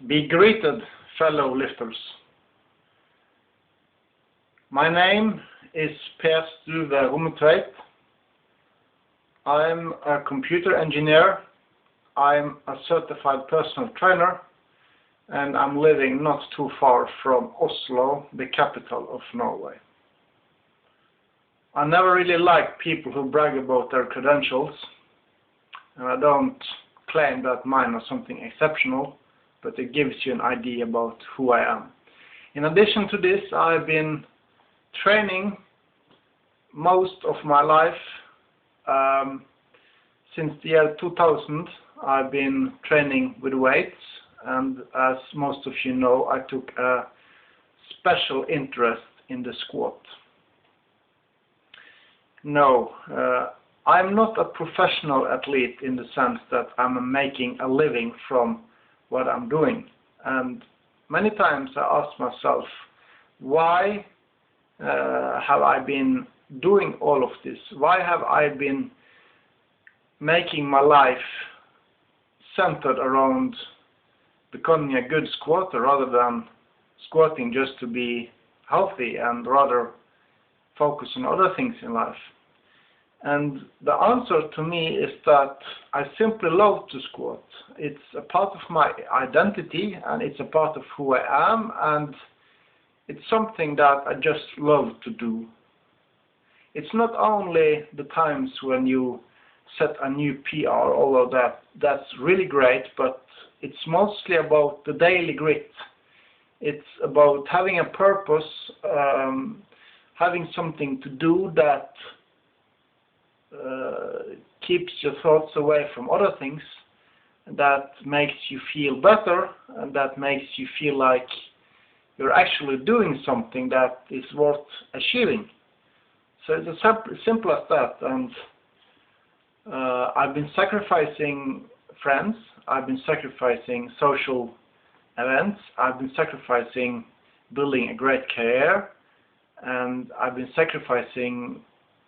Be greeted, fellow lifters. My name is Per Sture Rommetveit. I'm a computer engineer. I'm a certified personal trainer, and I'm living not too far from Oslo, the capital of Norway. I never really like people who brag about their credentials, and I don't claim that mine are something exceptional, but it gives you an idea about who I am. In addition to this, I've been training most of my life. Since the year 2000, I've been training with weights, and as most of you know, I took a special interest in the squat. No, I'm not a professional athlete in the sense that I'm making a living from what I'm doing. And many times I ask myself, why have I been doing all of this? Why have I been making my life centered around becoming a good squatter rather than squatting just to be healthy and rather focus on other things in life? And the answer to me is that I simply love to squat. It's a part of my identity, and it's a part of who I am, and it's something that I just love to do. It's not only the times when you set a new PR, although that's really great, but it's mostly about the daily grit. It's about having a purpose, having something to do that keeps your thoughts away from other things, that makes you feel better, and that makes you feel like you're actually doing something that is worth achieving. So it's as simple as that. And I've been sacrificing friends, I've been sacrificing social events, I've been sacrificing building a great career, and I've been sacrificing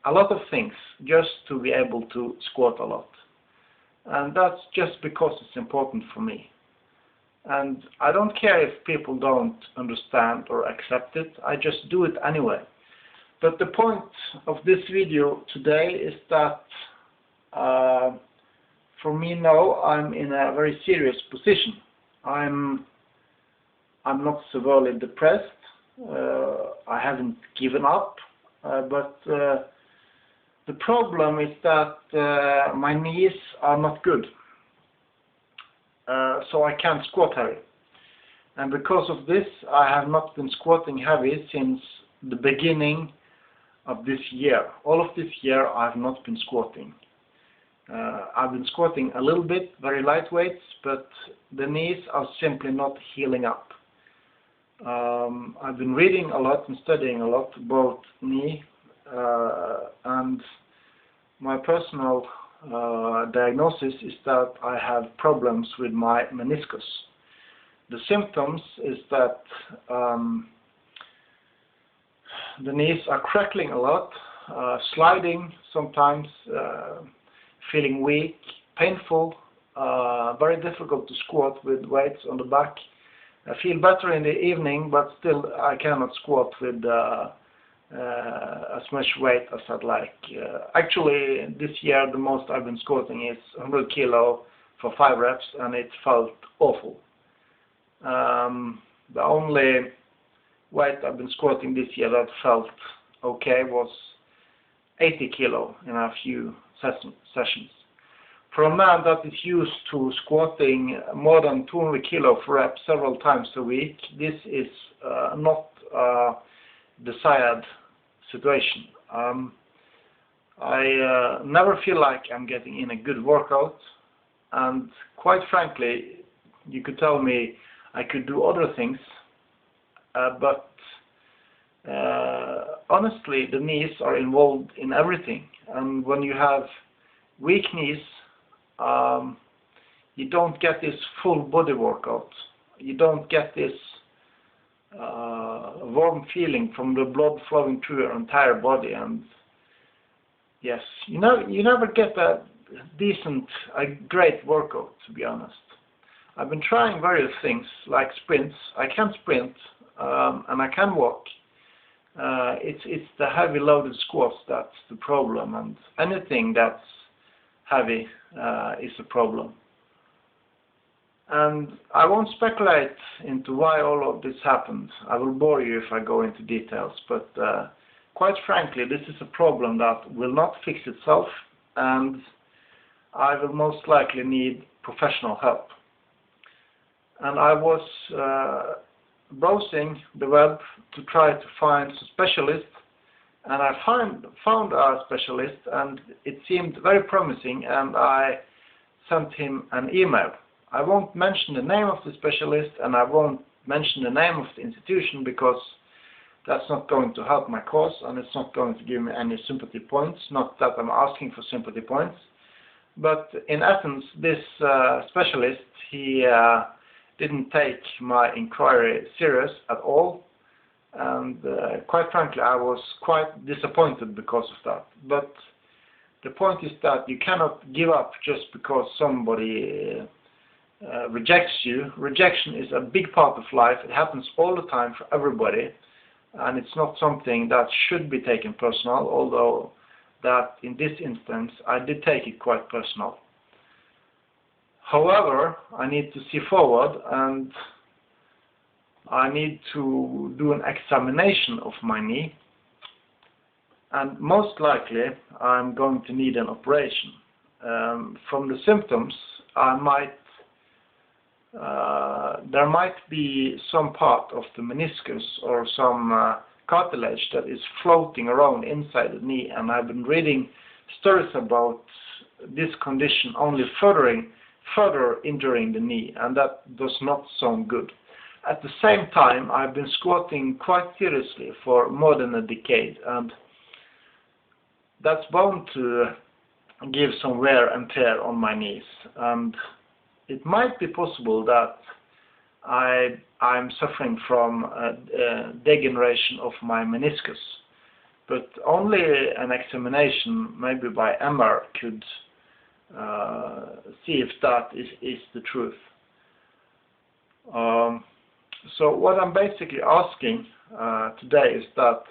a lot of things just to be able to squat a lot. And that's just because it's important for me. And I don't care if people don't understand or accept it, I just do it anyway. But the point of this video today is that for me now, I'm in a very serious position. I'm not severely depressed. I haven't given up, but the problem is that my knees are not good, so I can't squat heavy. And because of this, I have not been squatting heavy since the beginning of this year. All of this year, I have not been squatting. I've been squatting a little bit, very light weights, but the knees are simply not healing up. I've been reading a lot and studying a lot about knee, and my personal diagnosis is that I have problems with my meniscus. The symptoms is that the knees are crackling a lot, sliding sometimes, feeling weak, painful, very difficult to squat with weights on the back. I feel better in the evening, but still I cannot squat with as much weight as I'd like. Actually, this year the most I've been squatting is 100 kilo for 5 reps, and it felt awful. The only weight I've been squatting this year that felt okay was 80 kilo in a few sessions. For a man that is used to squatting more than 200 kilo for reps several times a week, this is not a desired situation. I never feel like I'm getting in a good workout, and quite frankly, you could tell me I could do other things, but honestly, the knees are involved in everything, and when you have weak knees, you don't get this full body workout. You don't get this warm feeling from the blood flowing through your entire body, and yes, you never get a great workout, to be honest. I've been trying various things like sprints. I can sprint and I can walk. It's the heavy loaded squats that's the problem, and anything that's heavy is a problem. And I won't speculate into why all of this happened. I will bore you if I go into details, but quite frankly, this is a problem that will not fix itself, and I will most likely need professional help. And I was browsing the web to try to find a specialist, and I found a specialist, and it seemed very promising, and I sent him an email. I won't mention the name of the specialist, and I won't mention the name of the institution, because that's not going to help my cause, and it's not going to give me any sympathy points. Not that I'm asking for sympathy points, but in essence, this specialist, he didn't take my inquiry serious at all, and quite frankly, I was quite disappointed because of that. But the point is that you cannot give up just because somebody rejects you. Rejection is a big part of life. It happens all the time for everybody, and it's not something that should be taken personal, although that in this instance I did take it quite personal. However, I need to see forward, and I need to do an examination of my knee, and most likely I'm going to need an operation. From the symptoms, there might be some part of the meniscus or some cartilage that is floating around inside the knee, and I've been reading stories about this condition only further injuring the knee, and that does not sound good. At the same time, I've been squatting quite seriously for more than a decade, and that's bound to give some wear and tear on my knees. And it might be possible that I'm suffering from degeneration of my meniscus, but only an examination, maybe by MR, could see if that is the truth. So what I'm basically asking today is that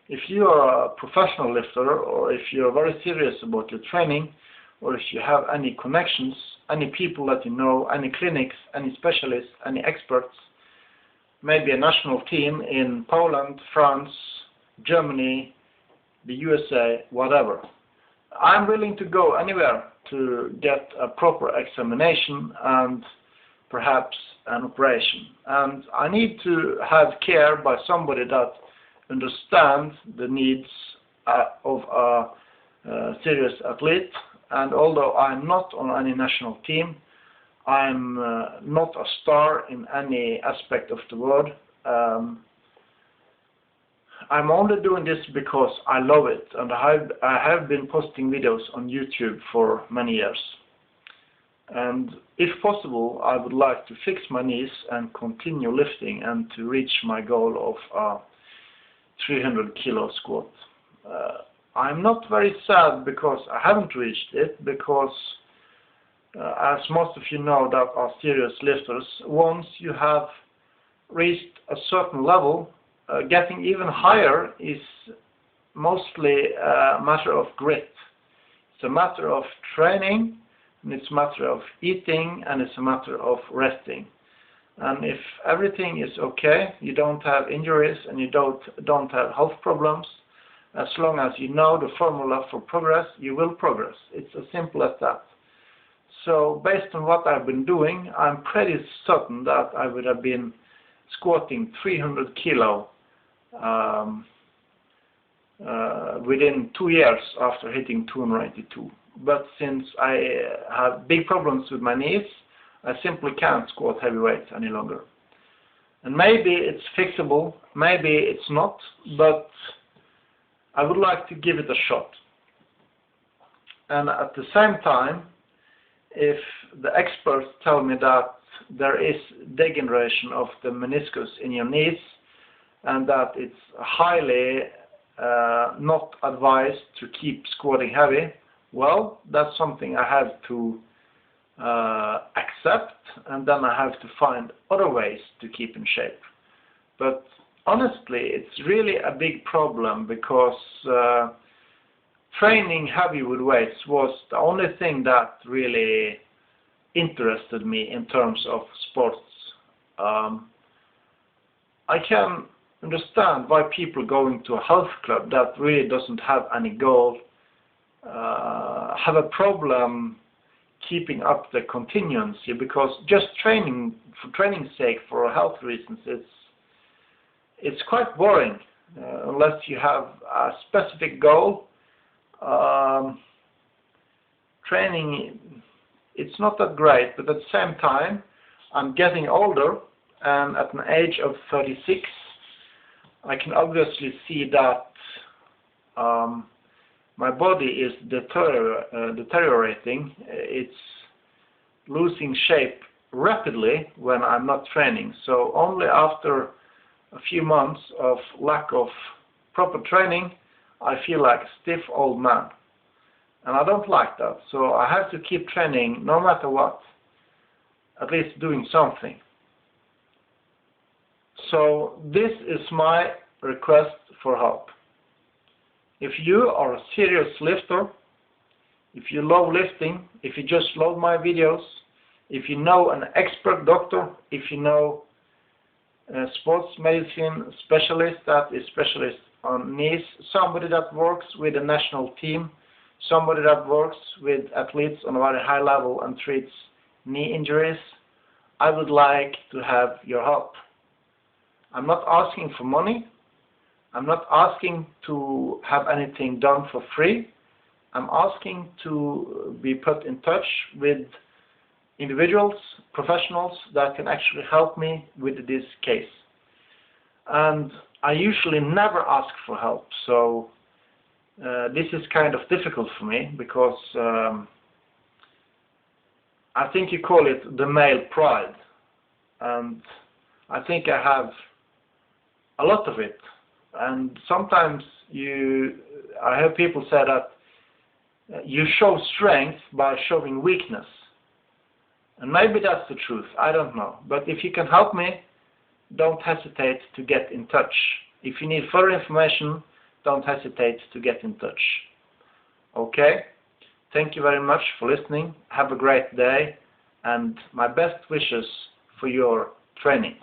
if you are a professional lifter, or if you're very serious about your training, or if you have any connections, any people that you know, any clinics, any specialists, any experts, maybe a national team in Poland, France, Germany, the USA, whatever. I'm willing to go anywhere to get a proper examination and perhaps an operation. And I need to have care by somebody that understands the needs of a serious athlete. And although I'm not on any national team, I'm not a star in any aspect of the world. I'm only doing this because I love it, and I have been posting videos on YouTube for many years. And if possible, I would like to fix my knees and continue lifting and to reach my goal of a 300 kilo squat. I'm not very sad because I haven't reached it, because as most of you know that are serious lifters, once you have reached a certain level, getting even higher is mostly a matter of grit. It's a matter of training, and it's a matter of eating, and it's a matter of resting. And if everything is okay, you don't have injuries and you don't have health problems, as long as you know the formula for progress, you will progress. It's as simple as that. So based on what I've been doing, I'm pretty certain that I would have been squatting 300 kilo within 2 years after hitting 282. But since I have big problems with my knees, I simply can't squat heavy weights any longer. And maybe it's fixable, maybe it's not, but I would like to give it a shot. And at the same time, if the experts tell me that there is degeneration of the meniscus in your knees, and that it's highly not advised to keep squatting heavy, well, that's something I have to accept and then I have to find other ways to keep in shape. But honestly, it's really a big problem because training heavy with weights was the only thing that really interested me in terms of sports. I can understand why people going to a health club that really doesn't have any goal have a problem keeping up the continuity, because just training for training's sake for health reasons, it's quite boring unless you have a specific goal. Training, it's not that great, but at the same time I'm getting older, and at an age of 36 I can obviously see that my body is deteriorating. It's losing shape rapidly when I'm not training. So only after a few months of lack of proper training, I feel like a stiff old man. And I don't like that. So I have to keep training no matter what, at least doing something. So this is my request for help. If you are a serious lifter, if you love lifting, if you just love my videos, if you know an expert doctor, if you know a sports medicine specialist that is specialist on knees, somebody that works with a national team, somebody that works with athletes on a very high level and treats knee injuries, I would like to have your help. I'm not asking for money. I'm not asking to have anything done for free. I'm asking to be put in touch with individuals, professionals that can actually help me with this case. And I usually never ask for help, so this is kind of difficult for me because I think you call it the male pride, and I think I have a lot of it. And sometimes I hear people say that you show strength by showing weakness. And maybe that's the truth, I don't know. But if you can help me, don't hesitate to get in touch. If you need further information, don't hesitate to get in touch. Okay? Thank you very much for listening. Have a great day, and my best wishes for your training.